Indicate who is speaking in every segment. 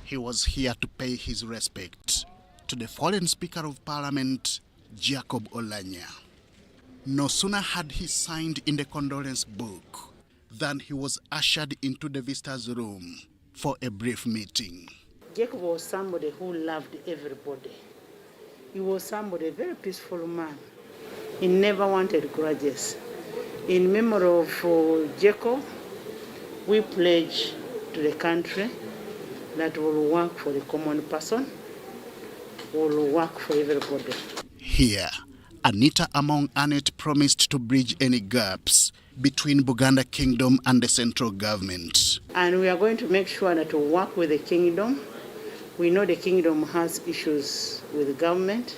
Speaker 1: He was here to pay his respect to the fallen Speaker of Parliament, Jacob Oulanyah. No sooner had he signed in the condolence book than he was ushered into the visitors' room for a brief meeting.
Speaker 2: Jacob was somebody who loved everybody. He was somebody, a very peaceful man. He never wanted grudges. In memory of Jacob, we pledge to the country that will work for the common person, will work for everybody.
Speaker 1: Here, Anita among Annette promised to bridge any gaps between Buganda Kingdom and the central government.
Speaker 2: And we are going to make sure that we work with the kingdom. We know the kingdom has issues with the government,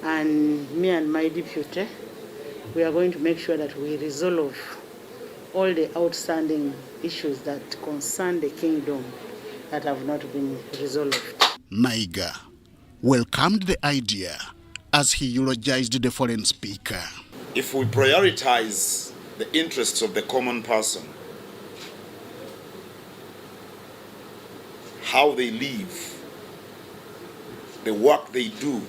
Speaker 2: and me and my deputy, we are going to make sure that we resolve all the outstanding issues that concern the kingdom that have not been resolved. Maiga welcomed the idea as he eulogized the foreign speaker.
Speaker 3: If we prioritize the interests of the common person, how they live, the work they do,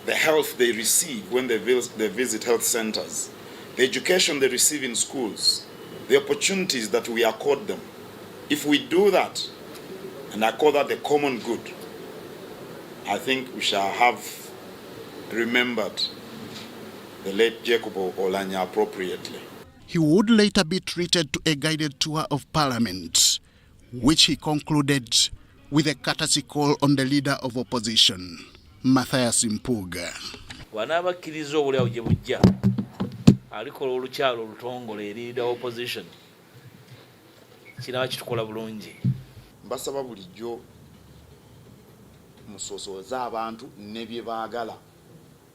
Speaker 3: the health they receive when they visit health centers, the education they receive in schools, the opportunities that we accord them. If we do that, and I call that the common good, I think we shall have remembered the late Jacob Oulanyah appropriately.
Speaker 1: He would later be treated to a guided tour of Parliament, which he concluded with a courtesy call on the leader of opposition, Matthias Mpuuga.
Speaker 4: Wanabakkiriza obulyawo gye bujja alikola olukyalo olutongole eri leader opposition kiraba kitukola bulungi.
Speaker 3: Mbasaba bulijjo musosooza abantu ne bye baagala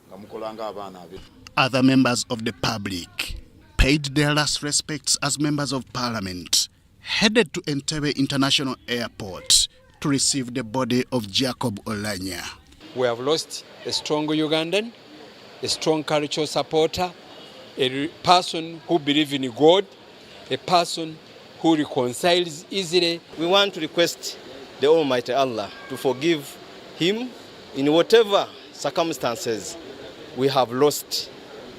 Speaker 3: nga mukola ng'abaana abe.
Speaker 1: Other members of the public paid their last respects as members of Parliament, headed to Entebbe International Airport to receive the body of Jacob Oulanyah.
Speaker 5: We have lost a strong Ugandan, a strong cultural supporter, a person who believes in God, a person who reconciles easily.
Speaker 6: We want to request the Almighty Allah to forgive him in whatever circumstances we have lost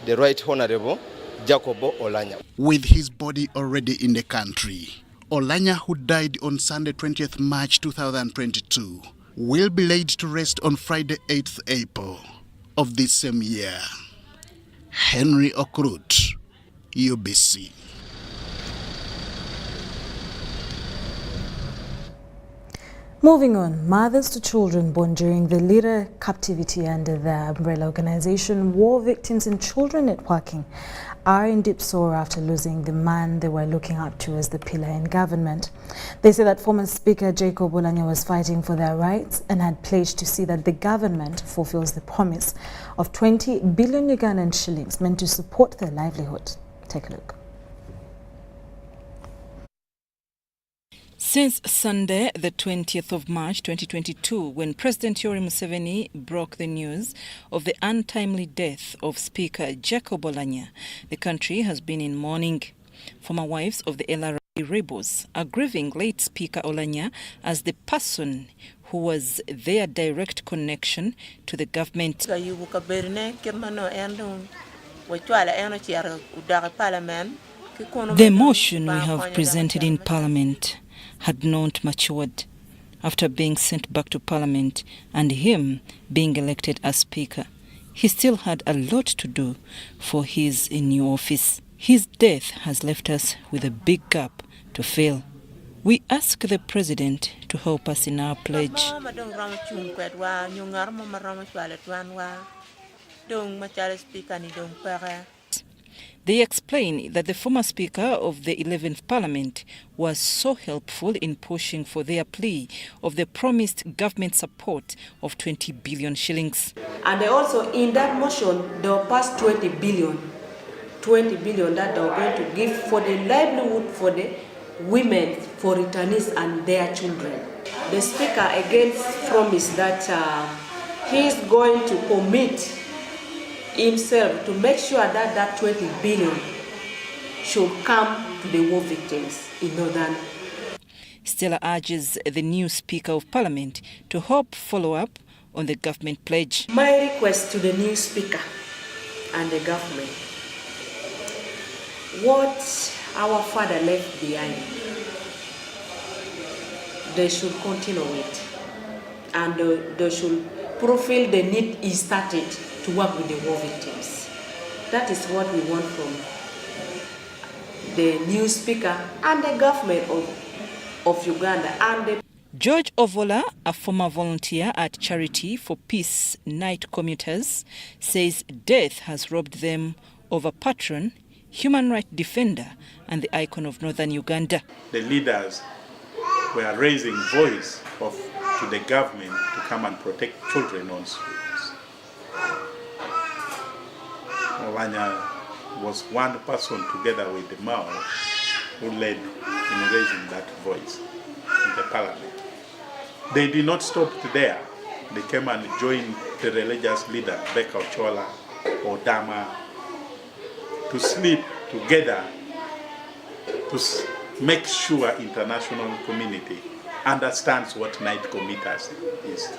Speaker 6: the Right Honorable Jacob Oulanyah.
Speaker 1: With his body already in the country, Oulanyah, who died on Sunday 20th March 2022, will be laid to rest on Friday 8th April of this same year. Henry Okrut, UBC.
Speaker 7: Moving on, mothers to children born during the Lira captivity under the umbrella organization War Victims and Children Networking are in deep sorrow after losing the man they were looking up to as the pillar in government. They say that former Speaker Jacob Oulanyah was fighting for their rights and had pledged to see that the government fulfills the promise of 20 billion Ugandan shillings meant to support their livelihood. Take a look.
Speaker 8: Since Sunday, the 20th of March 2022, when President Yoweri Museveni broke the news of the untimely death of Speaker Jacob Oulanyah, the country has been in mourning. Former wives of the LRA rebels are grieving late Speaker Oulanyah as the person who was their direct connection to the government. The motion we have presented in Parliament had not matured after being sent back to Parliament and him being elected as Speaker. He still had a lot to do for his new office. His death has left us with a big gap to fill. We ask the President to help us in our pledge. They explain that the former Speaker of the 11th Parliament was so helpful in pushing for their plea of the promised government support of 20 billion shillings.
Speaker 9: And also in that motion, they will pass 20 billion that they are going to give for the livelihood for the women, for returnees and their children. The Speaker again promised that he is going to commit himself to make sure that that 20 billion should come to the war victims in Northern.
Speaker 8: Stella urges the new Speaker of Parliament to help follow up on the government pledge.
Speaker 9: My request to the new Speaker and the government, what our father left behind, they should continue it, and they should fulfill the need he started to work with the war victims. That is what we want from the new Speaker and the government of Uganda. And
Speaker 8: George Ovola, a former volunteer at Charity for Peace Night Commuters, says death has robbed them of a patron, human rights defender, and the icon of northern Uganda.
Speaker 10: The leaders were raising voice to the government to come and protect children on schools. Oulanyah was one person together with the Mao who led in raising that voice in the parliament. They did not stop there. They came and joined the religious leader, Beka Ochola or Dama, to sleep together to make sure international community understands what night commuters is.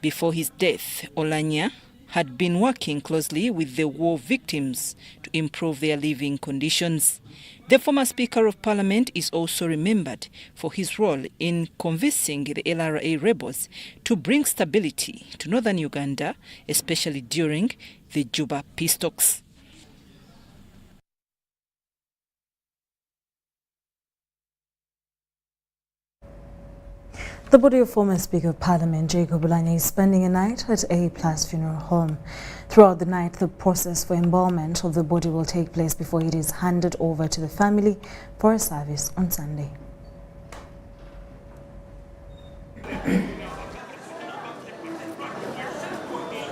Speaker 8: Before his death, Oulanyah had been working closely with the war victims to improve their living conditions. The former Speaker of Parliament is also remembered for his role in convincing the LRA rebels to bring stability to northern Uganda, especially during the Juba peace talks.
Speaker 7: The body of former Speaker of Parliament Jacob Oulanyah is spending a night at A+ Funeral Home. Throughout the night, the process for embalmment of the body will take place before it is handed over to the family for a service on Sunday.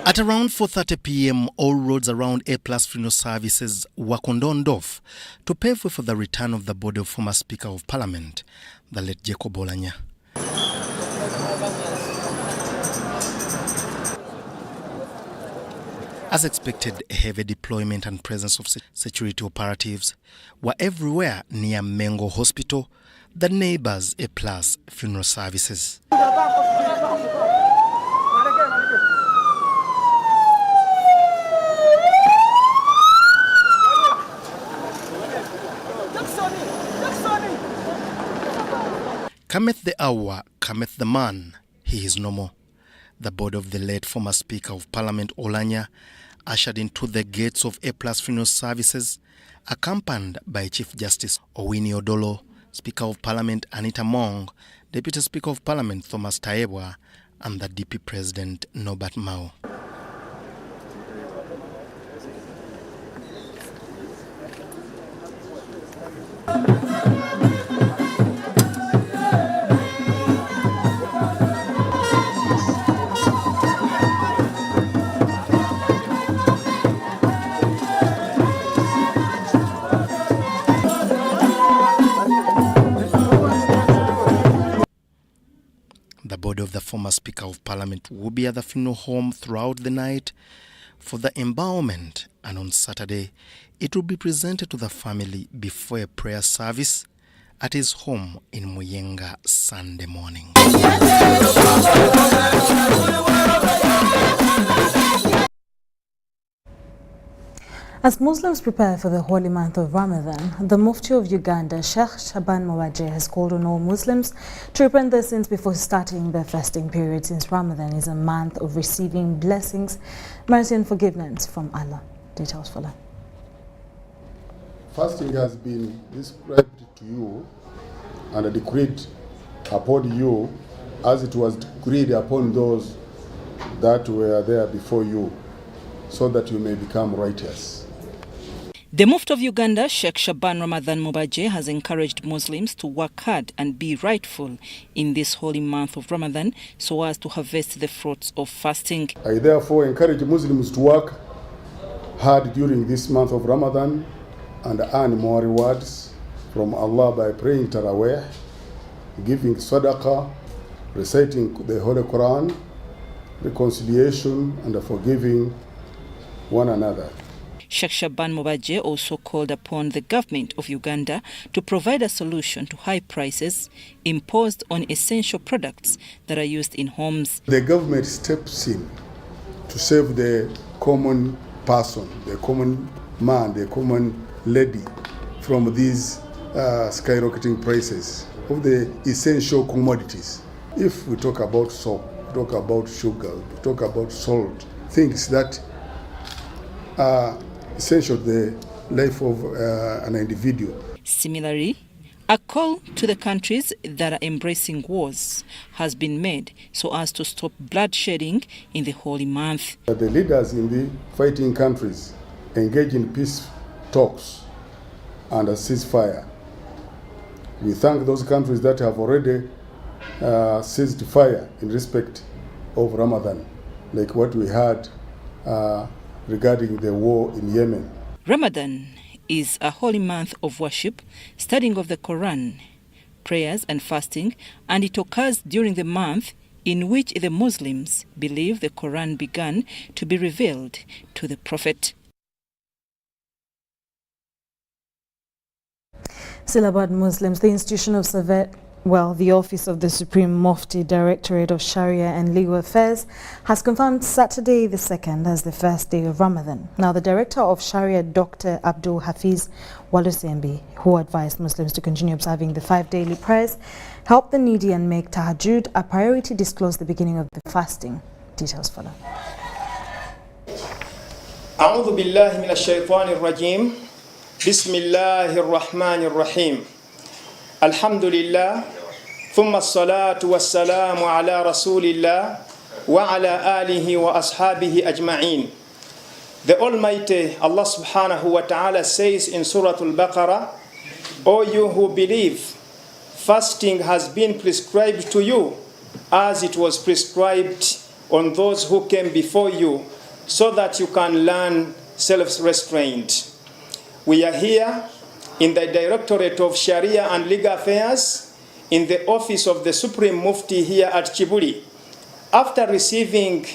Speaker 1: At around 4:30 p.m, all roads around A+ funeral services were cordoned off to pave way for the return of the body of former Speaker of Parliament, the late Jacob Oulanyah. As expected, a heavy deployment and presence of security operatives were everywhere near Mengo Hospital, the neighbors' A+ funeral services. Cometh the hour, cometh the man, he is no more. The body of the late former Speaker of Parliament Oulanyah ushered into the gates of A+ funeral services, accompanied by Chief Justice Owini Odolo, Speaker of Parliament Anita Mong, Deputy Speaker of Parliament Thomas Taebwa, and the DP President Norbert Mao. The body of the former Speaker of Parliament will be at the funeral home throughout the night for the embalmment, and on Saturday it will be presented to the family before a prayer service at his home in Muyenga Sunday morning.
Speaker 7: As Muslims prepare for the holy month of Ramadan, the Mufti of Uganda, Sheikh Shaban Mourning, has called on all Muslims to repent their sins before starting their fasting period, since Ramadan is a month of receiving blessings, mercy and forgiveness from Allah. Details follow.
Speaker 11: Fasting has been described to you and decreed upon you as it was decreed upon those that were there before you, so that you may become righteous.
Speaker 8: The Mufti of Uganda, Sheikh Shaban Ramadan Mourning, has encouraged Muslims to work hard and be rightful in this holy month of Ramadan so as to harvest the fruits of fasting.
Speaker 11: I therefore encourage Muslims to work hard during this month of Ramadan and earn more rewards from Allah by praying Taraweeh, giving Sadaqah, reciting the Holy Quran, reconciliation and forgiving one another.
Speaker 8: Sheikh Shaban Mubaje also called upon the government of Uganda to provide a solution to high prices imposed on essential products that are used in homes.
Speaker 11: The government steps in to save the common person, the common man, the common lady from these skyrocketing prices of the essential commodities. If we talk about soap, we talk about sugar, we talk about salt, things that are essential to the life of an individual.
Speaker 8: Similarly, a call to the countries that are embracing wars has been made so as to stop bloodshedding in the holy month.
Speaker 11: The leaders in the fighting countries engage in peace talks and a ceasefire. We thank those countries that have already ceased fire in respect of Ramadan, like what we had regarding the war in Yemen.
Speaker 8: Ramadan is a holy month of worship, studying of the Quran, prayers and fasting, and it occurs during the month in which the Muslims believe the Quran began to be revealed to the Prophet.
Speaker 7: Still about Muslims, the institution of the Office of the Supreme Mufti Directorate of Sharia and Legal Affairs has confirmed Saturday the 2nd as the first day of Ramadan. Now, the Director of Sharia, Dr. Abdul Hafiz Walusembi, who advised Muslims to continue observing the 5 daily prayers, help the needy and make tahajjud a priority, disclosed the beginning of the fasting. Details follow.
Speaker 12: أعوذ بالله من الشيطان الرجيم بسم الله الرحمن الرحيم الحمد لله ثم الصلاة والسلام على رسول الله وعلى آله وأصحابه أجمعين. The Almighty Allah subhanahu wa ta'ala says in Surah Al-Baqarah, O you who believe, fasting has been prescribed to you as it was prescribed on those who came before you, so that you can learn self-restraint. We are here in the Directorate of Sharia and Legal Affairs in the office of the Supreme Mufti here at Chibuli. After receiving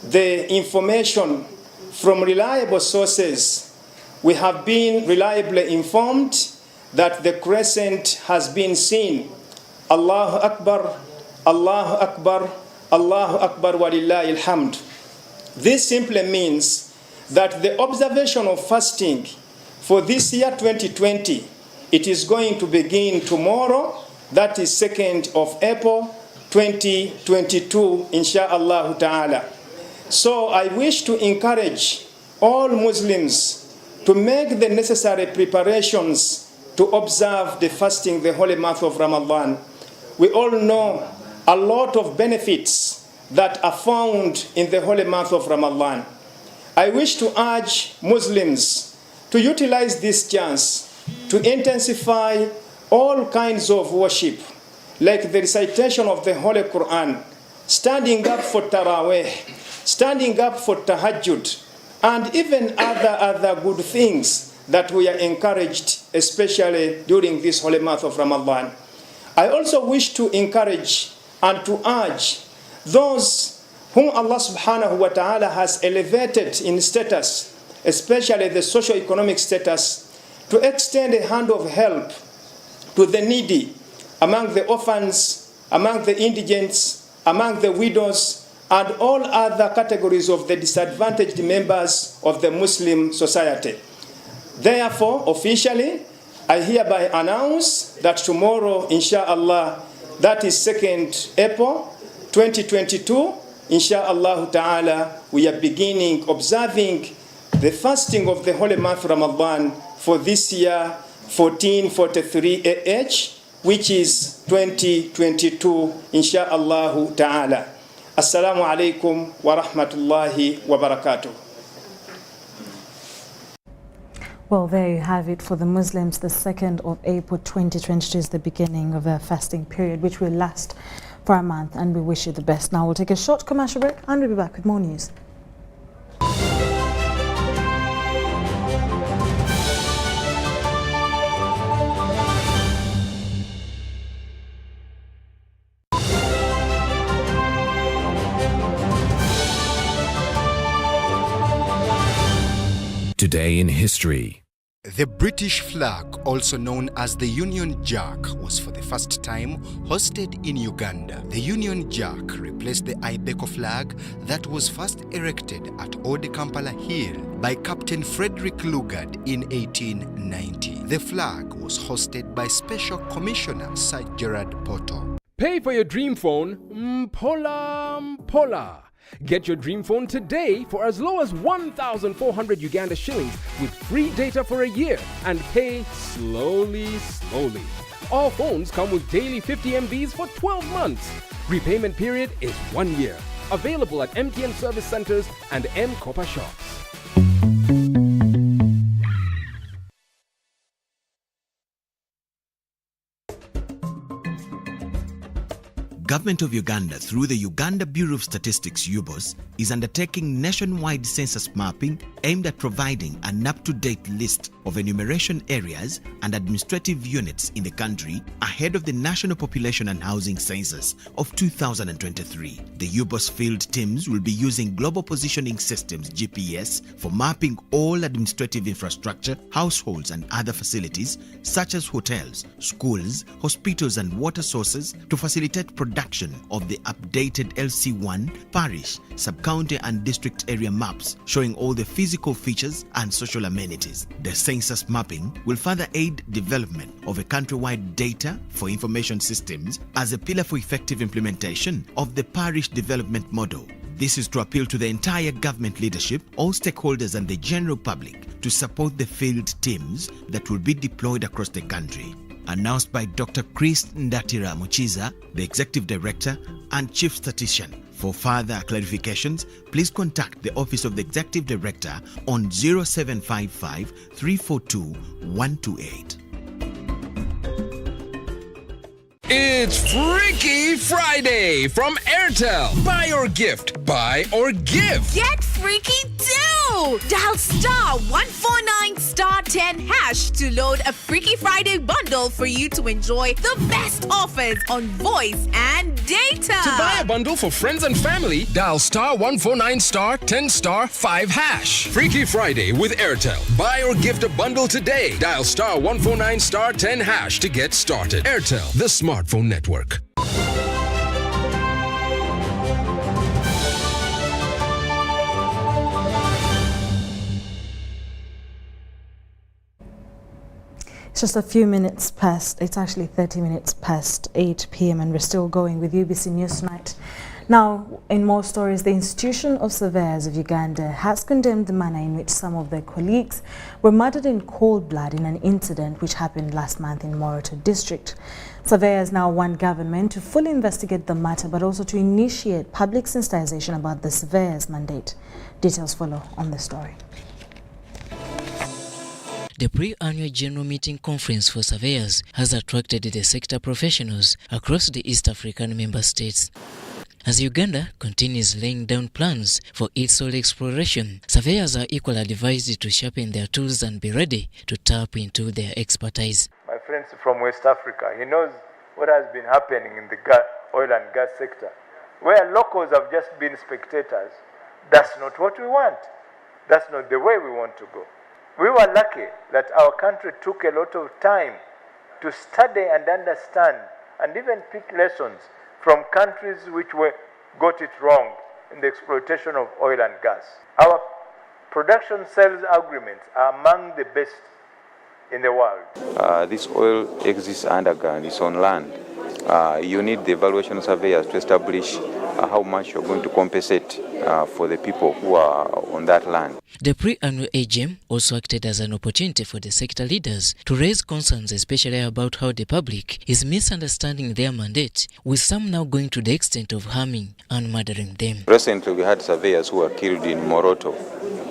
Speaker 12: the information from reliable sources, we have been reliably informed that the crescent has been seen. Allahu Akbar, Allahu Akbar, Allahu Akbar walillahi alhamd. This simply means that the observation of fasting for this year 2020, it is going to begin tomorrow, that is 2nd of April 2022, insha'Allah ta'ala. So I wish to encourage all Muslims to make the necessary preparations to observe the fasting, the holy month of Ramadan. We all know a lot of benefits that are found in the holy month of Ramadan. I wish to urge Muslims to utilize this chance to intensify all kinds of worship, like the recitation of the Holy Quran, standing up for Taraweeh, standing up for Tahajjud, and even other good things that we are encouraged, especially during this holy month of Ramadan. I also wish to encourage and to urge those whom Allah subhanahu wa ta'ala has elevated in status, especially the socio-economic status, to extend a hand of help to the needy, among the orphans, among the indigents, among the widows, and all other categories of the disadvantaged members of the Muslim society. Therefore, officially, I hereby announce that tomorrow, insha'Allah, that is 2nd April 2022, insha'Allah ta'ala, we are beginning observing the fasting of the holy month Ramadan for this year 1443 AH, which is 2022, insha'Allah ta'ala. Assalamu alaikum wa rahmatullahi wa barakatuh.
Speaker 7: Well, there you have it. For the Muslims, the 2nd of April 2022 is the beginning of a fasting period, which will last for a month, and we wish you the best. Now we'll take a short commercial break and we'll be back with more news.
Speaker 13: Today day in history.
Speaker 14: The British flag, also known as the Union Jack, was for the first time hosted in Uganda. The Union Jack replaced the Ibeco flag that was first erected at Old Kampala Hill by Captain Frederick Lugard in 1890. The flag was hosted by Special Commissioner Sir Gerard Poto.
Speaker 15: Pay for your dream phone, Mpola. Get your dream phone today for as low as 1,400 Uganda shillings with free data for a year and pay slowly. All phones come with daily 50 MBs for 12 months. Repayment period is 1 year. Available at MTN service centers and M-Kopa shops.
Speaker 16: Government of Uganda, through the Uganda Bureau of Statistics UBOS, is undertaking nationwide census mapping aimed at providing an up-to-date list of enumeration areas and administrative units in the country ahead of the National Population and Housing Census of 2023. The UBOS field teams will be using Global Positioning Systems (GPS) for mapping all administrative infrastructure, households and other facilities such as hotels, schools, hospitals and water sources to facilitate production of the updated LC1, parish, sub-county and district area maps showing all the physical features and social amenities. The census mapping will further aid development of a countrywide data for information systems as a pillar for effective implementation of the parish development model. This is to appeal to the entire government leadership, all stakeholders and the general public to support the field teams that will be deployed across the country. Announced by Dr. Chris Ndatira Muchiza, the Executive Director and Chief Statistician. For further clarifications, please contact the Office of the Executive Director on 0755 342 128.
Speaker 13: It's Freaky Friday from Airtel. Buy or gift. Buy or give.
Speaker 17: Get freaky too! Dial star 149 star 10 hash to load a Freaky Friday bundle for you to enjoy the best offers on voice and data.
Speaker 13: To buy a bundle for friends and family, dial star 149 star 10 star 5 hash. Freaky Friday with Airtel. Buy or gift a bundle today. Dial star 149 star 10 hash to get started. Airtel, the smartphone network.
Speaker 7: It's just a few minutes past, it's actually 30 minutes past 8 p.m. and we're still going with UBC News Tonight. Now, in more stories, the Institution of Surveyors of Uganda has condemned the manner in which some of their colleagues were murdered in cold blood in an incident which happened last month in Moroto district. Surveyors now want government to fully investigate the matter but also to initiate public sensitization about the surveyors' mandate. Details follow on the story.
Speaker 18: The pre-annual General Meeting Conference for Surveyors has attracted the sector professionals across the East African member states. As Uganda continues laying down plans for its soil exploration, surveyors are equally advised to sharpen their tools and be ready to tap into their expertise.
Speaker 19: My friends from West Africa, he knows what has been happening in the oil and gas sector, where locals have just been spectators. That's not what we want. That's not the way we want to go. We were lucky that our country took a lot of time to study and understand and even pick lessons from countries which got it wrong in the exploitation of oil and gas. Our production sales agreements are among the best in the world.
Speaker 20: This oil exists underground, it's on land. You need the evaluation surveyors to establish how much you're going to compensate for the people who are on that land.
Speaker 18: The pre-annual AGM also acted as an opportunity for the sector leaders to raise concerns, especially about how the public is misunderstanding their mandate, with some now going to the extent of harming and murdering them.
Speaker 20: Recently, we had surveyors who were killed in Moroto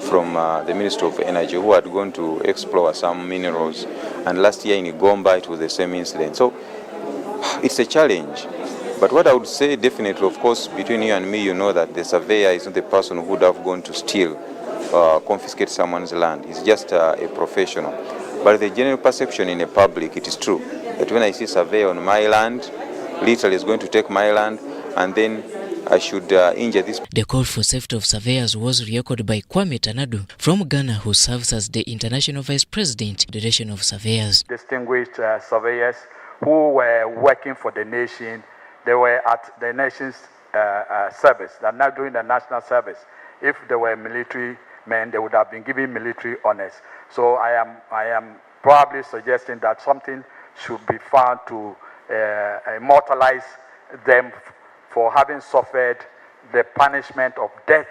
Speaker 20: from the Ministry of Energy who had gone to explore some minerals, and last year in Igomba it was the same incident. So it's a challenge. But what I would say definitely, of course, between you and me, you know that the surveyor is not the person who would have gone to steal, confiscate someone's land. He's just a professional. But the general perception in the public, it is true, that when I see a surveyor on my land, literally is going to take my land and then should injure this.
Speaker 18: The call for safety of surveyors was re-echoed by Kwame Tanadu from Ghana, who serves as the International Vice President, Federation of Surveyors.
Speaker 21: Distinguished surveyors who were working for the nation, they were at the nation's service. They're not doing the national service. If they were military men, they would have been given military honors. So I am probably suggesting that something should be found to immortalize them for having suffered the punishment of death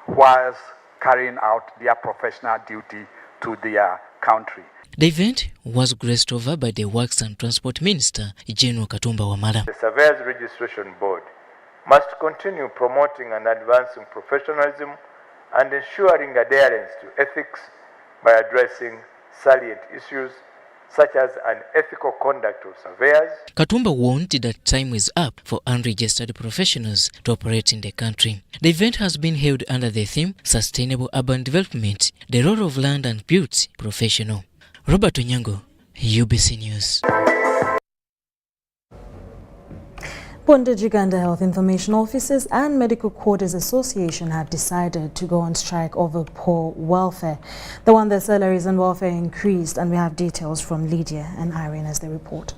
Speaker 21: whilst carrying out their professional duty to their country.
Speaker 18: The event was graced over by the Works and Transport Minister, General Katumba Wamala.
Speaker 19: The Surveyors Registration Board must continue promoting and advancing professionalism and ensuring adherence to ethics by addressing salient issues such as unethical conduct of surveyors.
Speaker 18: Katumba warned that time is up for unregistered professionals to operate in the country. The event has been held under the theme Sustainable Urban Development, the Role of Land and Built Professional. Robert Onyango, UBC News.
Speaker 7: Bonded Uganda Health Information Officers and Medical Quarters Association have decided to go on strike over poor welfare. They want their salaries and welfare increased, and we have details from Lydia and Irene as they report.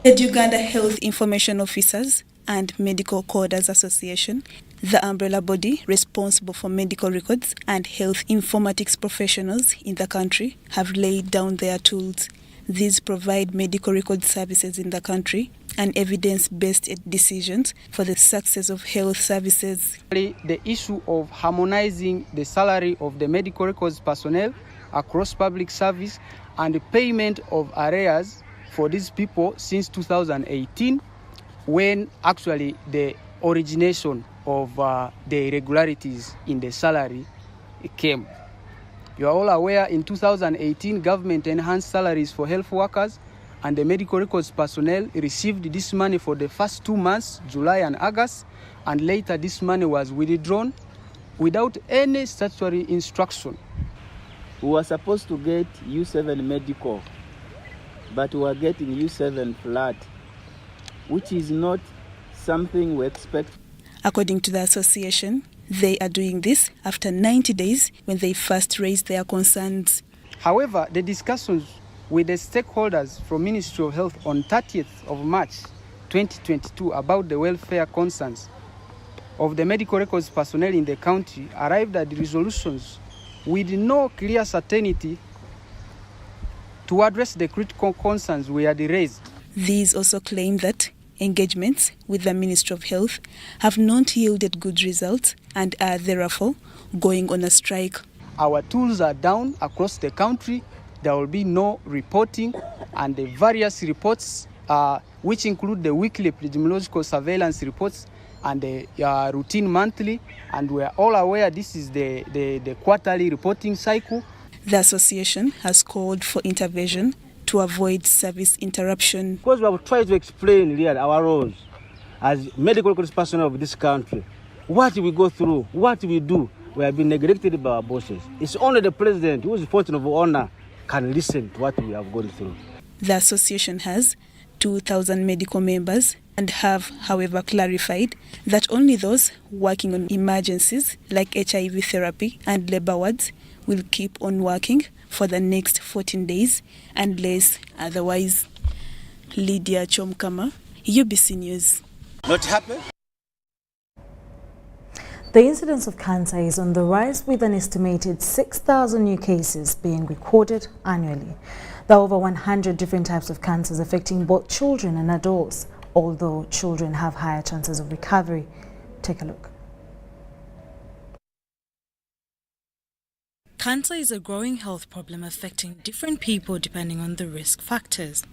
Speaker 22: The Uganda Health Information Officers and Medical Quarters Association, the umbrella body responsible for medical records and health informatics professionals in the country, have laid down their tools. These provide medical record services in the country and evidence-based decisions for the success of health services.
Speaker 23: The issue of harmonizing the salary of the medical records personnel across public service and the payment of arrears for these people since 2018, when actually the origination of the irregularities in the salary came. You are all aware in 2018 government enhanced salaries for health workers, and the medical records personnel received this money for the first 2 months, July and August, and later this money was withdrawn without any statutory instruction.
Speaker 24: We were supposed to get U7 medical, but we are getting U7 flat, which is not something we expect.
Speaker 22: According to the association, they are doing this after 90 days when they first raised their concerns.
Speaker 23: However, the discussions with the stakeholders from Ministry of Health on 30th of March 2022 about the welfare concerns of the medical records personnel in the county arrived at resolutions with no clear certainty to address the critical concerns we had raised.
Speaker 22: These also claim that engagements with the Ministry of Health have not yielded good results and are therefore going on a strike.
Speaker 23: Our tools are down across the country. There will be no reporting, and the various reports, which include the weekly epidemiological surveillance reports and the routine monthly, and we are all aware this is the quarterly reporting cycle.
Speaker 22: The association has called for intervention to avoid service interruption.
Speaker 24: Because we have tried to explain really our roles as medical records personnel of this country, what we go through, what we do. We have been neglected by our bosses. It's only the president, who is the point of honor, can listen to what we have gone through.
Speaker 22: The association has 2,000 medical members and have, however, clarified that only those working on emergencies like HIV therapy and labor wards will keep on working for the next 14 days unless otherwise. Lydia Chomkama, UBC News.
Speaker 24: Not happy?
Speaker 7: The incidence of cancer is on the rise, with an estimated 6,000 new cases being recorded annually. There are over 100 different types of cancers affecting both children and adults, although children have higher chances of recovery. Take a look. Cancer is a growing health problem affecting different people depending on the risk factors.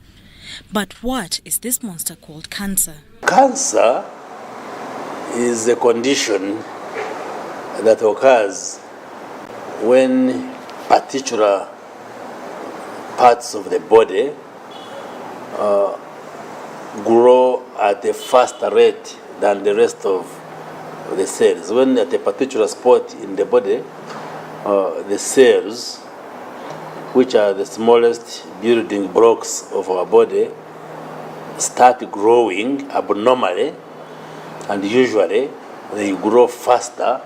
Speaker 7: But what is this monster called cancer?
Speaker 25: Cancer is a condition that occurs when particular parts of the body grow at a faster rate than the rest of the cells. When at a particular spot in the body, the cells, which are the smallest building blocks of our body, start growing abnormally, and usually they grow faster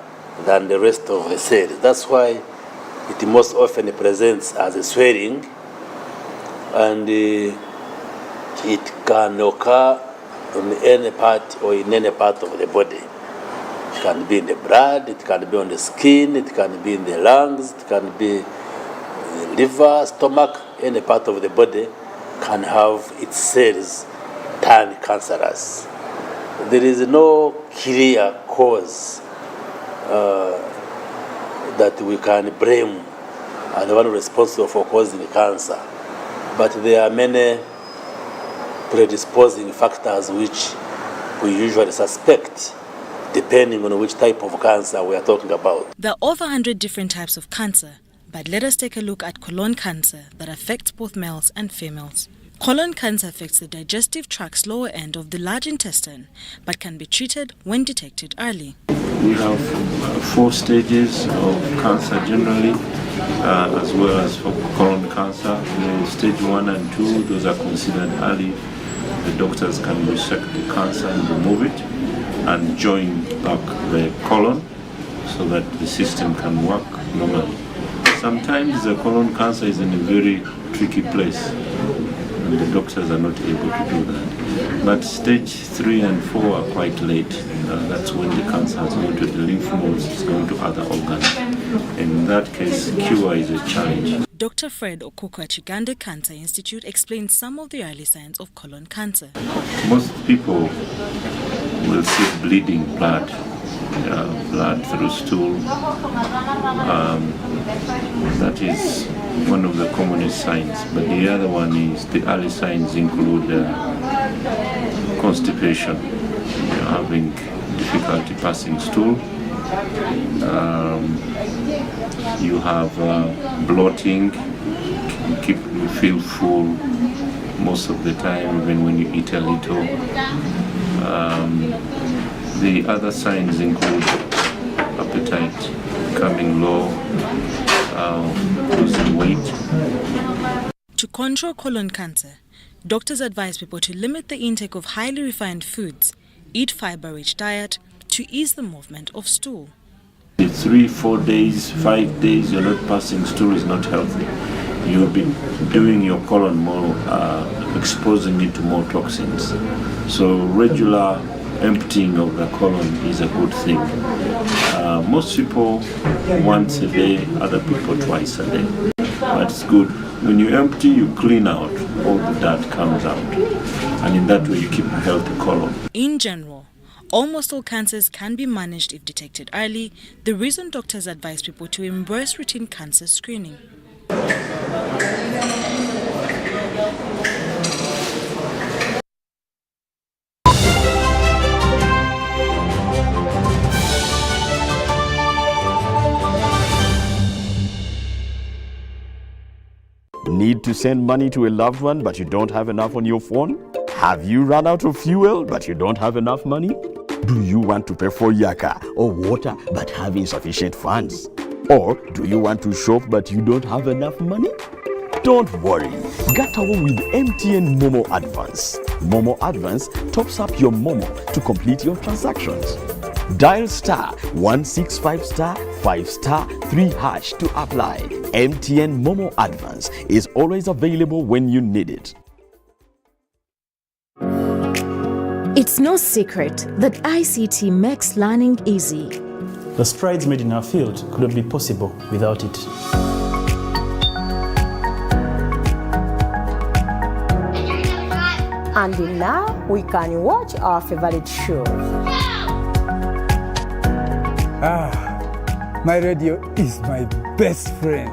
Speaker 25: than the rest of the cells. That's why it most often presents as a swelling, and it can occur on any part or in any part of the body. It can be in the blood, it can be on the skin, it can be in the lungs, it can be the liver, stomach, any part of the body can have its cells turn cancerous. There is no clear cause that we can blame and the one responsible for causing cancer. But there are many predisposing factors which we usually suspect, depending on which type of cancer we are talking about.
Speaker 7: There are over 100 different types of cancer, but let us take a look at colon cancer that affects both males and females. Colon cancer affects the digestive tract's lower end of the large intestine, but can be treated when detected early.
Speaker 2: We have 4 stages of cancer generally, as well as for colon cancer. The stage 1 and 2, those are considered early. The doctors can resect the cancer and remove it and join back the colon so that the system can work normally. Sometimes the colon cancer is in a very tricky place and the doctors are not able to do that. But stage 3 and 4 are quite late. That's when the cancer has gone to the lymph nodes, it's gone to other organs. In that case, cure is a challenge.
Speaker 7: Dr. Fred Okoko at Uganda Cancer Institute explains some of the early signs of colon cancer.
Speaker 2: Most people will see bleeding blood, blood through stool. That is one of the commonest signs. But the other one is the early signs include constipation, having difficulty passing stool. You have bloating, you feel full most of the time, even when you eat a little. The other signs include appetite becoming low, losing weight.
Speaker 7: To control colon cancer, doctors advise people to limit the intake of highly refined foods, eat fiber-rich diet to ease the movement of stool.
Speaker 2: 3, 4 days, 5 days you're not passing stool is not healthy. You'll be doing your colon more, exposing it to more toxins. So regular emptying of the colon is a good thing. Most people once a day, other people twice a day. But it's good. When you empty, you clean out, all the dirt comes out. And in that way you keep a healthy colon.
Speaker 7: In general, almost all cancers can be managed if detected early. The reason doctors advise people to embrace routine cancer screening.
Speaker 3: Need to send money to a loved one but you don't have enough on your phone? Have you run out of fuel but you don't have enough money? Do you want to pay for yaka or water but have insufficient funds? Or do you want to shop but you don't have enough money? Don't worry, get away with MTN Momo Advance. Momo Advance tops up your Momo to complete your transactions. Dial *165*5*3# to apply. MTN Momo Advance is always available when you need it.
Speaker 4: It's no secret that ICT makes learning easy.
Speaker 5: The strides made in our field couldn't be possible without it.
Speaker 6: And now we can watch our favorite shows.
Speaker 26: My radio is my best friend.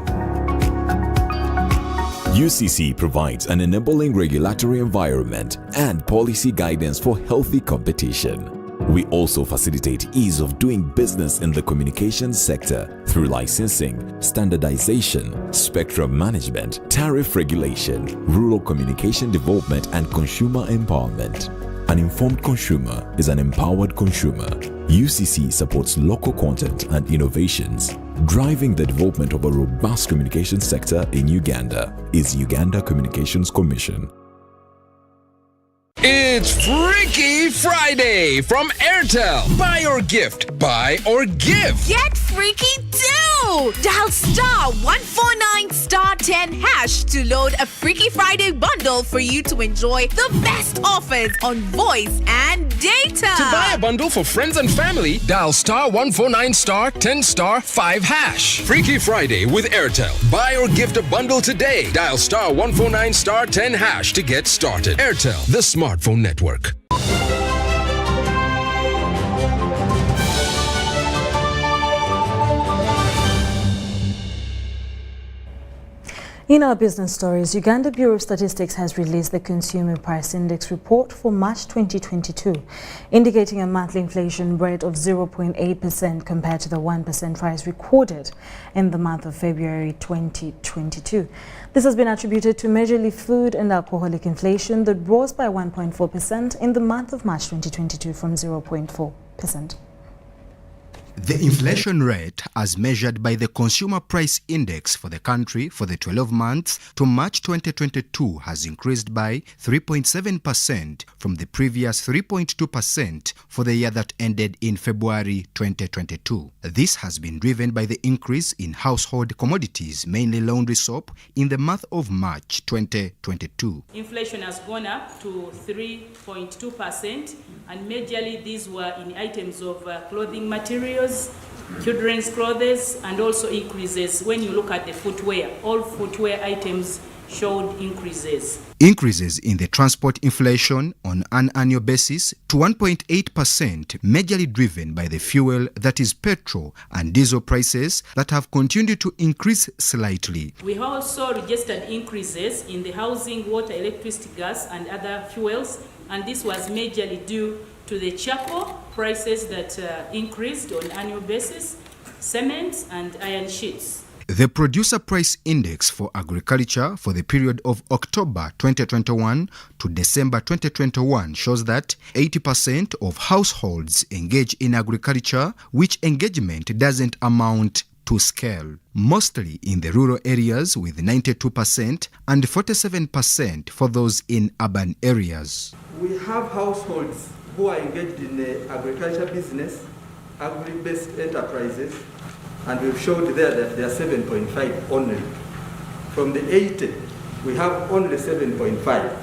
Speaker 27: UCC provides an enabling regulatory environment and policy guidance for healthy competition. We also facilitate ease of doing business in the communications sector through licensing, standardization, spectrum management, tariff regulation, rural communication development, and consumer empowerment. An informed consumer is an empowered consumer. UCC supports local content and innovations. Driving the development of a robust communication sector in Uganda is Uganda Communications Commission.
Speaker 13: It's Freaky Friday from Airtel. Buy or gift. Buy or give.
Speaker 17: Get freaky too! Dial star 149 star 10 hash to load a Freaky Friday bundle for you to enjoy the best offers on voice and data.
Speaker 13: To buy a bundle for friends and family, dial star 149 star 10 star 5 hash. Freaky Friday with Airtel. Buy or gift a bundle today. Dial star 149 star 10 hash to get started. Airtel, the smartphone network.
Speaker 7: In our business stories, Uganda Bureau of Statistics has released the Consumer Price Index report for March 2022, indicating a monthly inflation rate of 0.8% compared to the 1% rise recorded in the month of February 2022. This has been attributed to majorly food and alcoholic inflation that rose by 1.4% in the month of March 2022 from 0.4%.
Speaker 1: The inflation rate, as measured by the Consumer Price Index for the country for the 12 months to March 2022, has increased by 3.7% from the previous 3.2% for the year that ended in February 2022. This has been driven by the increase in household commodities, mainly laundry soap, in the month of March 2022.
Speaker 8: Inflation has gone up to 3.2%, and majorly these were in items of clothing materials, children's clothes, and also increases when you look at the footwear. All footwear items showed increases.
Speaker 1: Increases in the transport inflation on an annual basis to 1.8%, majorly driven by the fuel, that is petrol, and diesel prices that have continued to increase slightly.
Speaker 8: We also registered increases in the housing, water, electricity, gas, and other fuels, and this was majorly due to the charcoal prices that increased on an annual basis, cement, and iron sheets.
Speaker 1: The Producer Price Index for agriculture for the period of October 2021 to December 2021 shows that 80% of households engage in agriculture, which engagement doesn't amount to scale, mostly in the rural areas with 92% and 47% for those in urban areas.
Speaker 9: We have households who are engaged in the agriculture business, agri-based enterprises, and we've showed there that there are 7.5 only. From the 80, we have only 7.5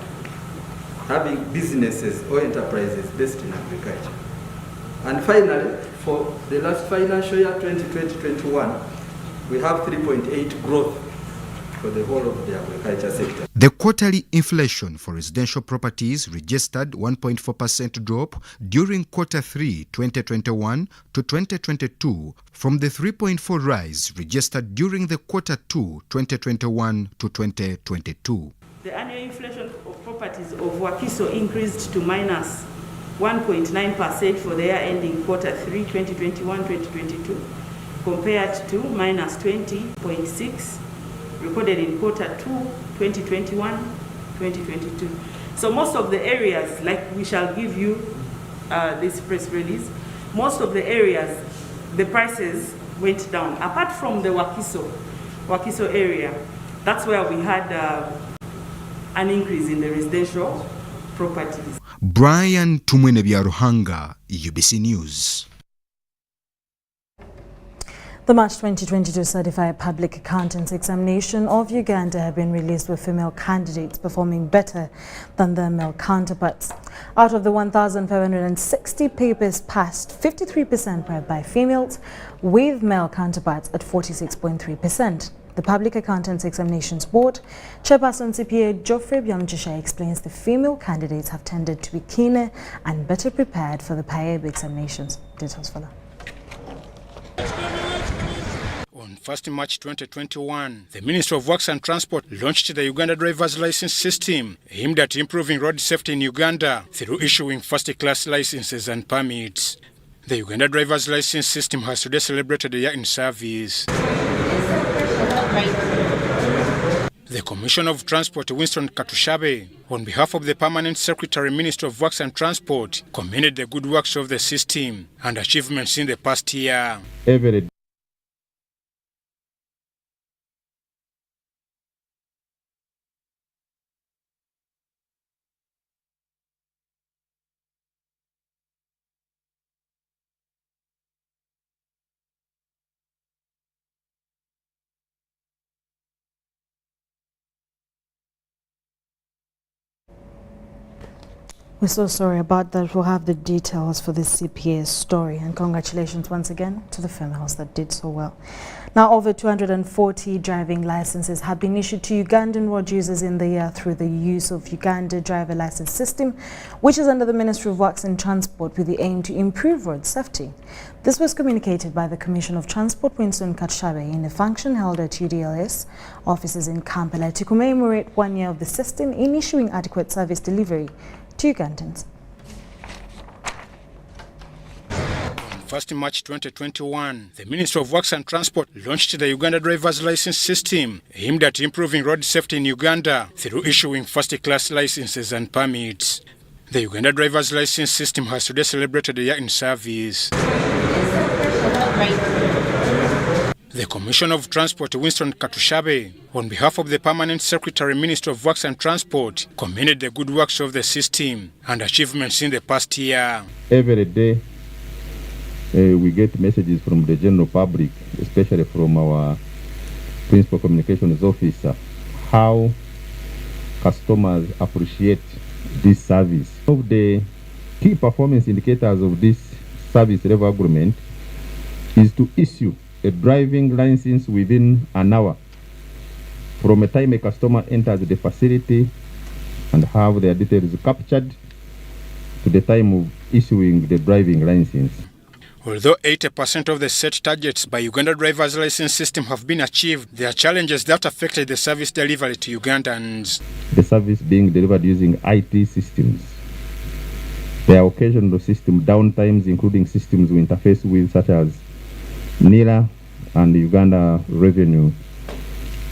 Speaker 9: having businesses or enterprises based in agriculture. And finally, for the last financial year, 2020-21, we have 3.8 growth for the whole of the agriculture sector.
Speaker 1: The quarterly inflation for residential properties registered 1.4% drop during Q3 2021 to 2022 from the 3.4% rise registered during the Q2 2021 to 2022.
Speaker 8: The annual inflation of properties of Wakiso increased to minus 1.9% for the year ending Q3 2021-2022 compared to minus 20.6% recorded in Q2 2021-2022. So most of the areas, like we shall give you this press release, most of the areas, the prices went down. Apart from the Wakiso area, that's where we had an increase in the residential properties.
Speaker 1: Brian Tumwenebyaruhanga, UBC News.
Speaker 7: The March 2022 Certified Public Accountants Examination of Uganda have been released with female candidates performing better than their male counterparts. Out of the 1,560 papers passed, 53% were by females, with male counterparts at 46.3%. The Public Accountants Examinations Board Chairperson CPA Geoffrey Kyomugisha explains the female candidates have tended to be keener and better prepared for the PAEB examinations. Details for that.
Speaker 10: On 1st March 2021, the Ministry of Works and Transport launched the Uganda Driver's License System, aimed at improving road safety in Uganda through issuing first-class licenses and permits. The Uganda Driver's License System has today celebrated a year in service. The Commissioner of Transport, Winston Katushabe, on behalf of the Permanent Secretary, Minister of Works and Transport, commended the good works of the system and achievements in the past year.
Speaker 11: Every
Speaker 7: We're so sorry about that. We'll have the details for this CPA story. And congratulations once again to the females that did so well. Now, over 240 driving licenses have been issued to Ugandan road users in the year through the use of Uganda driver license system, which is under the Ministry of Works and Transport with the aim to improve road safety. This was communicated by the Commissioner of Transport, Winston Katushabe, in a function held at UDLS offices in Kampala to commemorate 1 year of the system in issuing adequate service delivery to Ugandans.
Speaker 10: 1st March 2021, the Ministry of Works and Transport launched the Uganda Driver's License System, aimed at improving road safety in Uganda through issuing first-class licenses and permits. The Uganda Driver's License System has today celebrated a year in service. The Commissioner of Transport, Winston Katushabe, on behalf of the Permanent Secretary, Minister of Works and Transport, commended the good works of the system and achievements in the past year.
Speaker 11: Every day, we get messages from the general public, especially from our Principal Communications Officer, how customers appreciate this service. One of the key performance indicators of this service level agreement is to issue a driving license within an hour from the time a customer enters the facility and have their details captured to the time of issuing the driving license.
Speaker 10: Although 80% of the set targets by Uganda Driver's License System have been achieved, there are challenges that affected the service delivery to Ugandans.
Speaker 11: The service being delivered using IT systems. There are occasional system downtimes, including systems we interface with, such as NIRA and the Uganda Revenue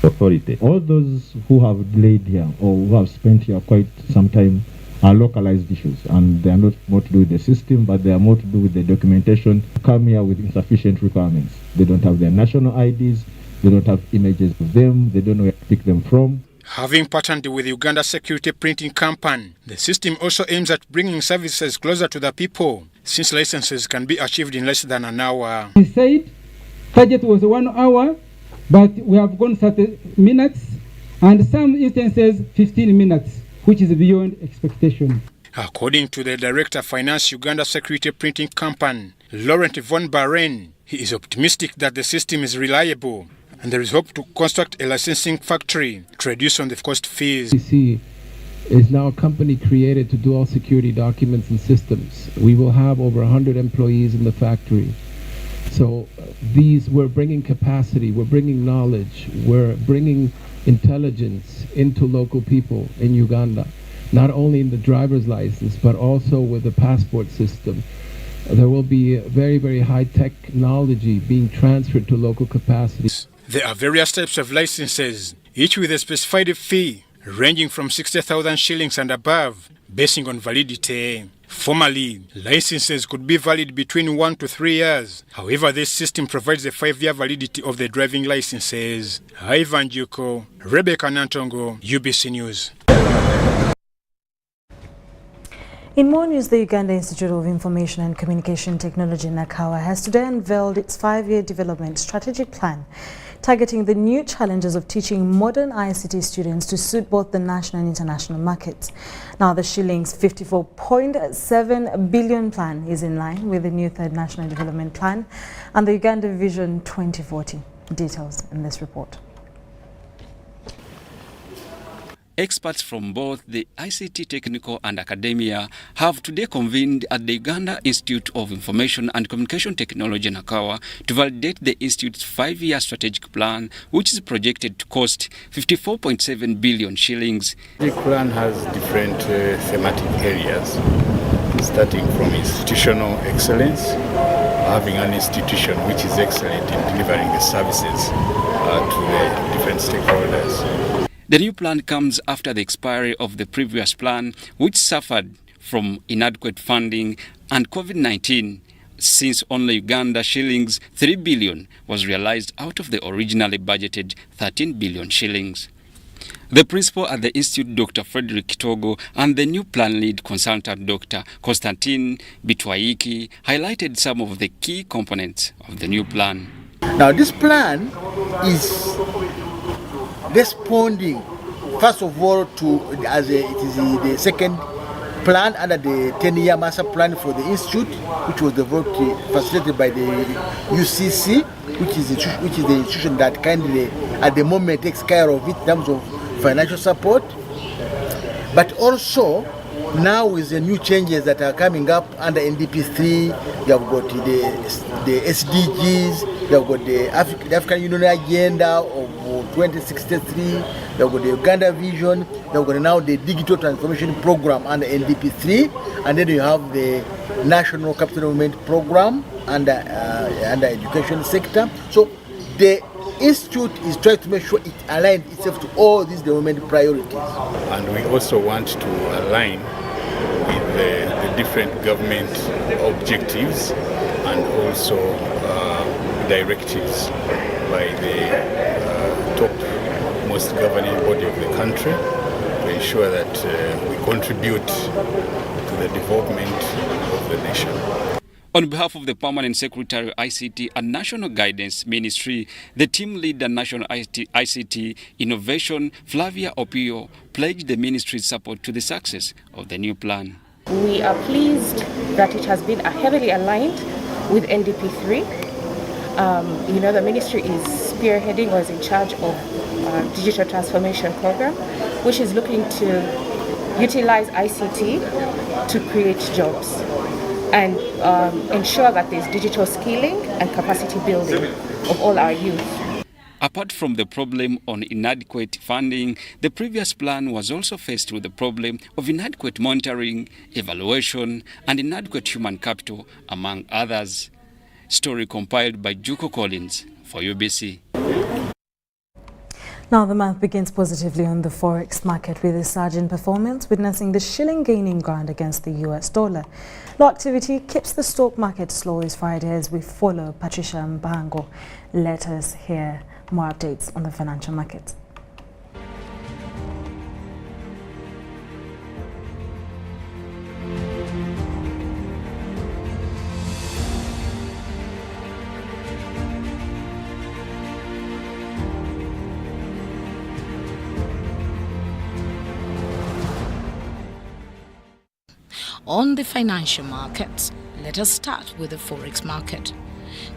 Speaker 11: Authority.
Speaker 12: All those who have delayed here or who have spent here quite some time are localized issues, and they are not more to do with the system, but they are more to do with the documentation. Come here with insufficient requirements. They don't have their national IDs, they don't have images of them, they don't know where to pick them from.
Speaker 10: Having partnered with Uganda Security Printing Company, the system also aims at bringing services closer to the people, since licenses can be achieved in less than an hour.
Speaker 14: He said target was 1 hour, but we have gone 30 minutes, and some instances 15 minutes, which is beyond expectation.
Speaker 10: According to the Director of Finance Uganda Security Printing Company, Laurent von Baren, he is optimistic that the system is reliable and there is hope to construct a licensing factory to reduce on the cost fees.
Speaker 12: UBC is now a company created to do all security documents and systems. We will have over 100 employees in the factory. So we're bringing capacity, we're bringing knowledge, we're bringing intelligence into local people in Uganda, not only in the driver's license, but also with the passport system. There will be very, very high technology being transferred to local capacities.
Speaker 10: There are various types of licenses, each with a specified fee, ranging from 60,000 shillings and above, basing on validity. Formerly, licenses could be valid between 1 to 3 years. However, this system provides a 5-year validity of the driving licenses. Ivan Juko, Rebecca Nantongo, UBC News.
Speaker 7: In more news, the Uganda Institute of Information and Communication Technology, NACAWA, has today unveiled its 5-year development strategic plan, targeting the new challenges of teaching modern ICT students to suit both the national and international markets. Now, the shillings 54.7 billion plan is in line with the new Third National Development Plan and the Uganda Vision 2040. Details in this report.
Speaker 15: Experts from both the ICT technical and academia have today convened at the Uganda Institute of Information and Communication Technology, NACAWA, to validate the institute's 5-year strategic plan, which is projected to cost 54.7 billion shillings.
Speaker 16: The plan has different thematic areas, starting from institutional excellence, having an institution which is excellent in delivering the services to the different stakeholders.
Speaker 15: The new plan comes after the expiry of the previous plan, which suffered from inadequate funding and COVID-19, since only Uganda shillings 3 billion was realized out of the originally budgeted 13 billion shillings. The principal at the Institute, Dr. Frederick Kitogo, and the new plan lead consultant, Dr. Konstantin Bitwaiki, highlighted some of the key components of the new plan.
Speaker 20: Now, this plan is responding, first of all, to it is the second plan under the 10-year master plan for the institute, which was developed, facilitated by the UCC, which is the institution that kindly at the moment takes care of it in terms of financial support. But also now with the new changes that are coming up under NDP3, you have got the SDGs, you have got the African Union Agenda of 2063, you have got the Uganda Vision, you have got now the Digital Transformation Program under NDP3, and then you have the National Capital Development Program under education sector. So the Institute is trying to make sure it aligns itself to all these development priorities.
Speaker 16: And we also want to align with the different government objectives and also directives by the top most governing body of the country to ensure that we contribute to the development of the nation.
Speaker 15: On behalf of the Permanent Secretary ICT and National Guidance Ministry, the team leader National ICT Innovation, Flavia Opio, pledged the ministry's support to the success of the new plan.
Speaker 18: We are pleased that it has been heavily aligned with NDP3. The ministry is spearheading or is in charge of digital transformation program, which is looking to utilize ICT to create jobs and ensure that there's digital skilling and capacity building of all our youth.
Speaker 15: Apart from the problem on inadequate funding, the previous plan was also faced with the problem of inadequate monitoring, evaluation, and inadequate human capital, among others. Story compiled by Juko Collins for UBC.
Speaker 7: Now the month begins positively on the forex market with a surge in performance, witnessing the shilling gaining ground against the US dollar. Low activity keeps the stock market slow this Friday as we follow Patricia Mbango. Let us hear more updates on the financial markets.
Speaker 19: On the financial markets, let us start with the forex market.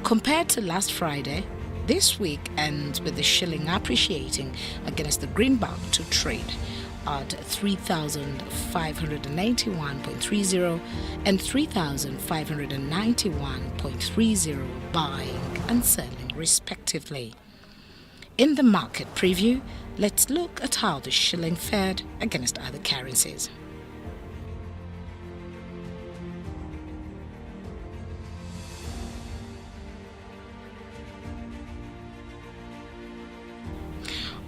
Speaker 19: Compared to last Friday, this week ends with the shilling appreciating against the greenback to trade at 3,591.30 and 3,591.30 buying and selling respectively. In the market preview, let's look at how the shilling fared against other currencies.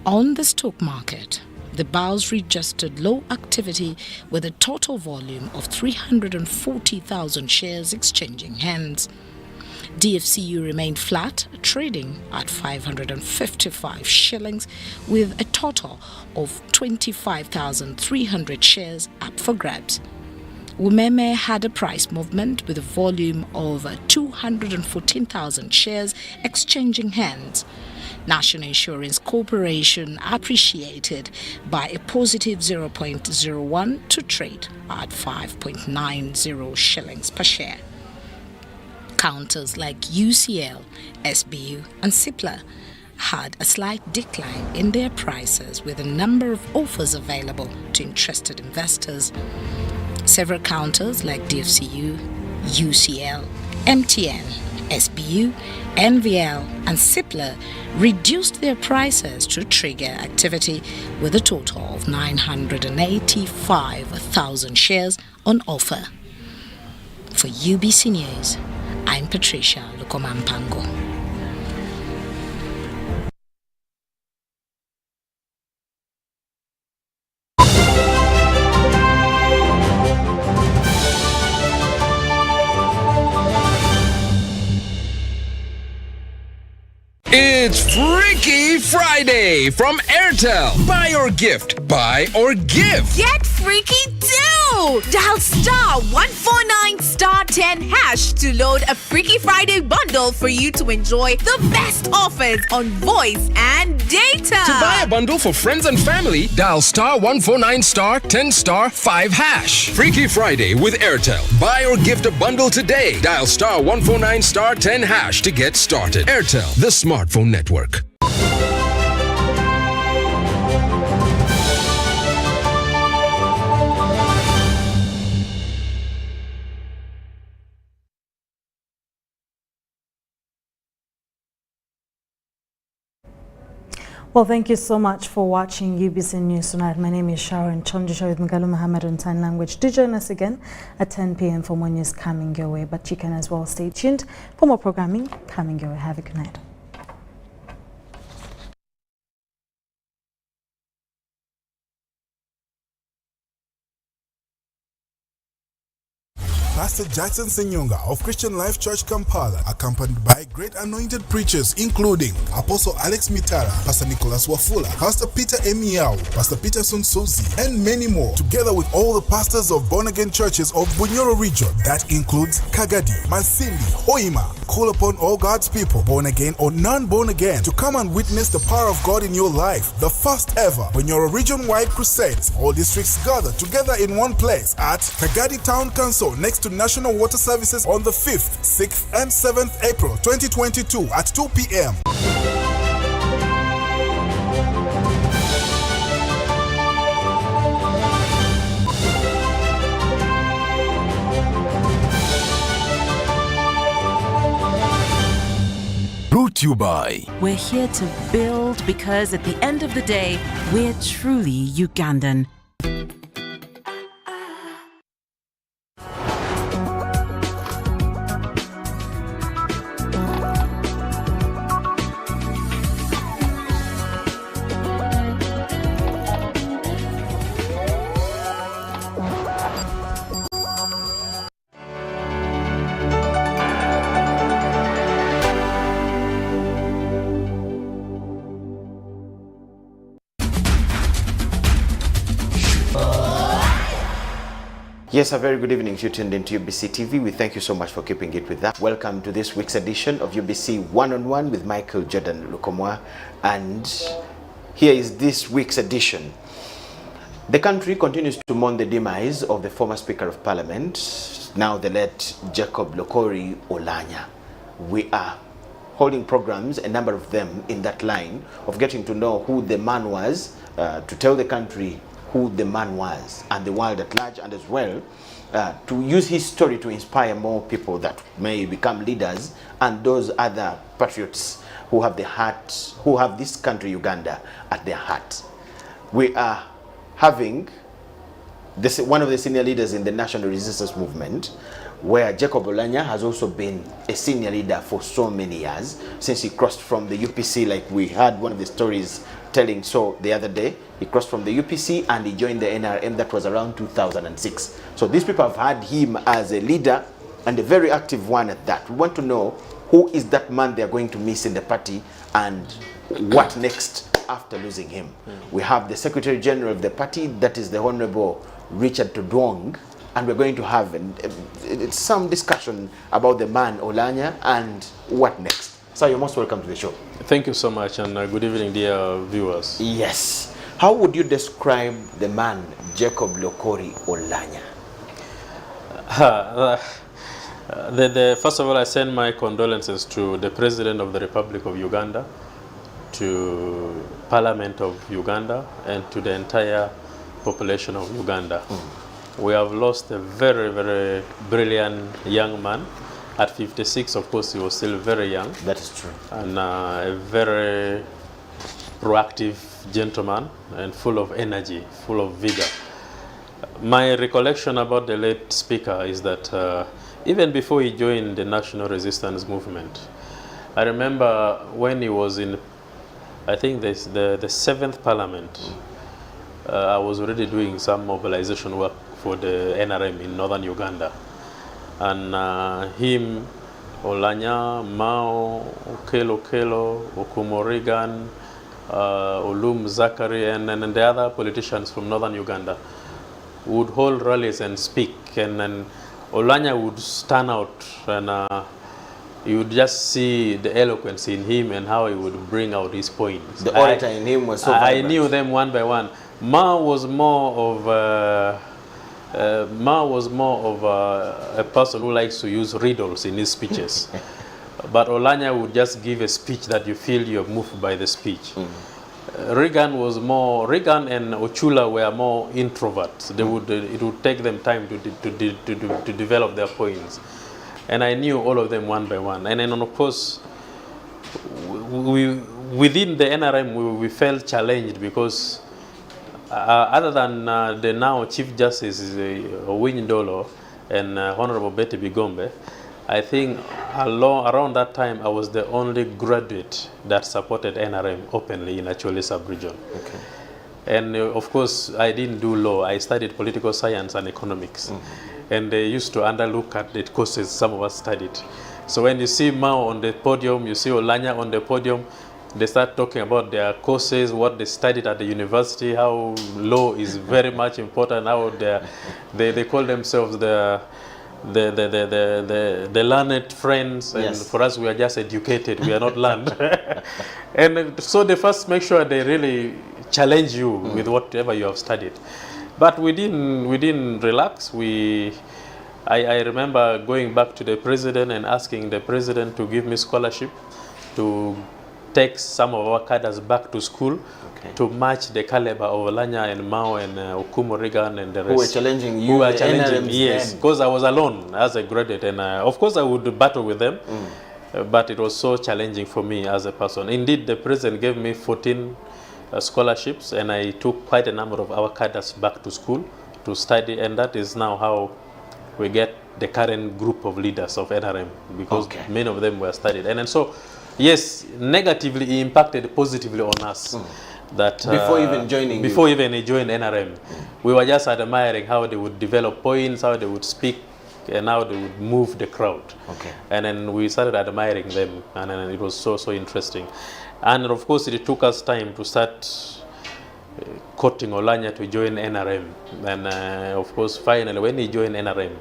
Speaker 19: On the stock market, the Bows registered low activity with a total volume of 340,000 shares exchanging hands. DFCU remained flat, trading at 555 shillings with a total of 25,300 shares up for grabs. Umeme had a price movement with a volume of 214,000 shares exchanging hands. National Insurance Corporation appreciated by a positive 0.01 to trade at 5.90 shillings per share. Counters like UCL, SBU and CIPLA had a slight decline in their prices with a number of offers available to interested investors. Several counters like DFCU, UCL, MTN, SBU, NVL and CIPLA reduced their prices to trigger activity with a total of 985,000 shares on offer. For UBC News, I'm Patricia Lukomampango.
Speaker 13: It's Freaky Friday from Airtel. Buy or gift. Buy or gift.
Speaker 17: Get freaky too! Dial star 149 star 10 hash to load a Freaky Friday bundle for you to enjoy the best offers on voice and data.
Speaker 13: To buy a bundle for friends and family, dial star 149 star 10 star 5 hash. Freaky Friday with Airtel. Buy or gift a bundle today. Dial star 149 star 10 hash to get started. Airtel, the smartphone network.
Speaker 7: Well, thank you so much for watching UBC News tonight. My name is Sharon Kyomugisha with Ngalu Muhammad on Sign Language. Do join us again at 10 p.m. for more news coming your way. But you can as well stay tuned for more programming coming your way. Have a good night.
Speaker 2: Pastor Jackson Senyonga of Christian Life Church Kampala, accompanied by great anointed preachers including Apostle Alex Mitara, Pastor Nicholas Wafula, Pastor Peter Emiao, Pastor Peterson Sosi, and many more, together with all the pastors of born-again churches of Bunyoro region. That includes Kagadi, Masindi, Hoima. Call upon all God's people, born again or non-born again, to come and witness the power of God in your life. The first ever Bunyoro region-wide crusades. All districts gather together in one place at Kagadi Town Council next to National Water Services on the 5th, 6th and 7th April 2022 at 2 p.m.
Speaker 27: Brought to you by.
Speaker 3: We're here to build because at the end of the day, we're truly Ugandan.
Speaker 21: Yes, a very good evening. You tuned into UBC TV. We thank you so much for keeping it with that. Welcome to this week's edition of UBC One-on-One with Michael Jordan Lukomwa. And here is this week's edition. The country continues to mourn the demise of the former Speaker of Parliament, now the late Jacob Lokori Oulanyah. We are holding programs, a number of them in that line, of getting to know who the man was, to tell the country who the man was and the world at large, and as well to use his story to inspire more people that may become leaders and those other patriots who have the heart, who have this country Uganda at their heart. We are having this, one of the senior leaders in the National Resistance Movement, where Jacob Oulanyah has also been a senior leader for so many years, since he crossed from the UPC, like we had one of the stories telling so the other day. He crossed from the UPC and he joined the NRM. That was around 2006. So these people have had him as a leader and a very active one at that. We want to know who is that man they're going to miss in the party and what next after losing him. We have the Secretary General of the party, that is the Honorable Richard Tudwong, and we're going to have some discussion about the man Oulanyah and what next. So you're most welcome to the show.
Speaker 22: Thank you so much, and good evening, dear viewers.
Speaker 21: Yes. How would you describe the man Jacob Lokori Oulanyah?
Speaker 22: First of all, I send my condolences to the President of the Republic of Uganda, to Parliament of Uganda, and to the entire population of Uganda. We have lost a very, very brilliant young man. At 56, of course, he was still very young.
Speaker 21: That is true.
Speaker 22: And a very proactive gentleman and full of energy, full of vigor. My recollection about the late speaker is that even before he joined the National Resistance Movement, I remember when he was in, I think the 7th Parliament, I was already doing some mobilization work for the NRM in northern Uganda. And him, Oulanyah, Mao, Okelo, would hold rallies and speak, and then Oulanyah would stand out, and you would just see the eloquence in him and how he would bring out his points.
Speaker 21: The orator in him was so vibrant.
Speaker 22: I knew them one by one. Ma was more of a person who likes to use riddles in his speeches. But Oulanyah would just give a speech that you feel you're moved by the speech. Reagan and Ochula were more introverts. It would take them time to develop their points. And I knew all of them one by one. And then, of course, within the NRM, we felt challenged because other than the now Chief Justice Owiny Ndolo and Honorable Betty Bigombe, I think around that time I was the only graduate that supported NRM openly in Acholi sub-region.
Speaker 21: Okay.
Speaker 22: And of course, I didn't do law. I studied political science and economics. And they used to underlook at the courses some of us studied. So when you see Mao on the podium, you see Oulanyah on the podium, they start talking about their courses, what they studied at the university, how law is very much important, how they call themselves the learned friends, and
Speaker 21: yes.
Speaker 22: For us we are just educated, we are not learned. And so they first make sure they really challenge you with whatever you have studied. But we didn't relax. I remember going back to the president and asking the president to give me scholarship to take some of our cadres back to school to match the caliber of Oulanyah and Mao and Okumo Reagan and the rest.
Speaker 21: Who were challenging you?
Speaker 22: Who were challenging, yes, because I was alone as a graduate, and of course I would battle with them, but it was so challenging for me as a person. Indeed, the president gave me 14 scholarships, and I took quite a number of our cadres back to school to study, and that is now how we get the current group of leaders of NRM, because many of them were studied. And so, yes, negatively it impacted positively on us. That
Speaker 21: before even joining
Speaker 22: NRM, we were just admiring how they would develop points, how they would speak, and how they would move the crowd. And then we started admiring them, and then it was so interesting. And of course, it took us time to start courting Oulanyah to join NRM. And of course, finally, when he joined NRM,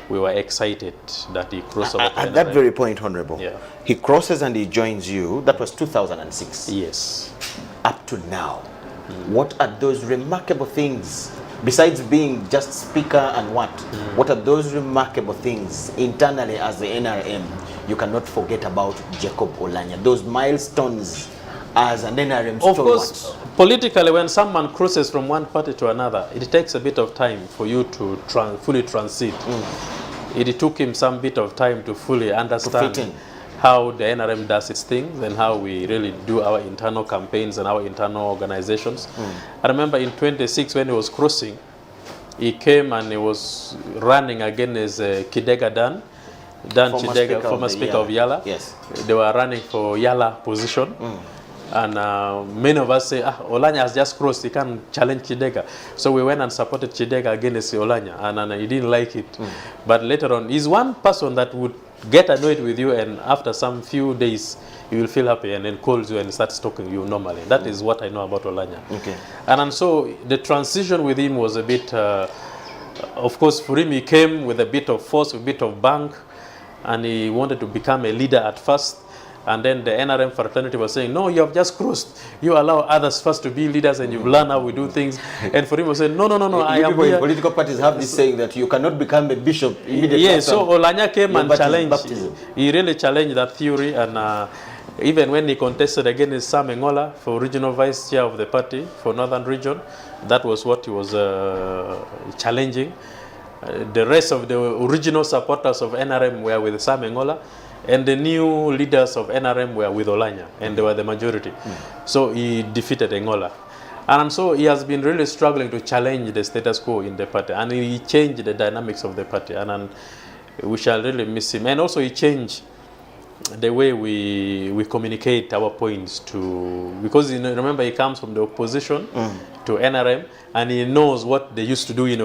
Speaker 22: we were excited that he crossed over to
Speaker 21: At
Speaker 22: NRM.
Speaker 21: that very point, Honorable,
Speaker 22: yeah.
Speaker 21: He crosses and he joins you. That was 2006.
Speaker 22: Yes.
Speaker 21: Up to now, what are those remarkable things, besides being just speaker and what are those remarkable things internally as the NRM you cannot forget about Jacob Oulanyah? Those milestones as an NRM stalwart.
Speaker 22: Of course, politically, when someone crosses from one party to another, it takes a bit of time for you to fully transit. It took him some bit of time to fully understand how the NRM does its things and how we really do our internal campaigns and our internal organizations. I remember in 26 when he was crossing, he came and he was running against Kidega Dan Chidega, former Speaker of Yala.
Speaker 21: Yes.
Speaker 22: They were running for Yala position. And many of us say, Oulanyah has just crossed, he can't challenge Chidega. So we went and supported Chidega against Oulanyah, and he didn't like it. But later on, he's one person that would get annoyed with you, and after some few days, he will feel happy and then calls you and starts talking to you normally. That is what I know about Oulanyah. And so the transition with him was a bit, of course, for him, he came with a bit of force, a bit of bang, and he wanted to become a leader at first. And then the NRM fraternity was saying, no, you have just crossed. You allow others first to be leaders and you've learned how we do things. And for him was saying, no, I am here.
Speaker 21: Political parties have this saying that you cannot become a bishop immediately.
Speaker 22: Yes, so Oulanyah came and challenged. He really challenged that theory. And even when he contested against Sam Engola for regional vice chair of the party for Northern Region, that was what he was challenging. The rest of the original supporters of NRM were with Sam Engola. And the new leaders of NRM were with Oulanyah, and they were the majority. So he defeated Engola. And so he has been really struggling to challenge the status quo in the party. And he changed the dynamics of the party. And we shall really miss him. And also he changed the way we communicate our points to... Because remember, he comes from the opposition to NRM, and he knows what they used to do in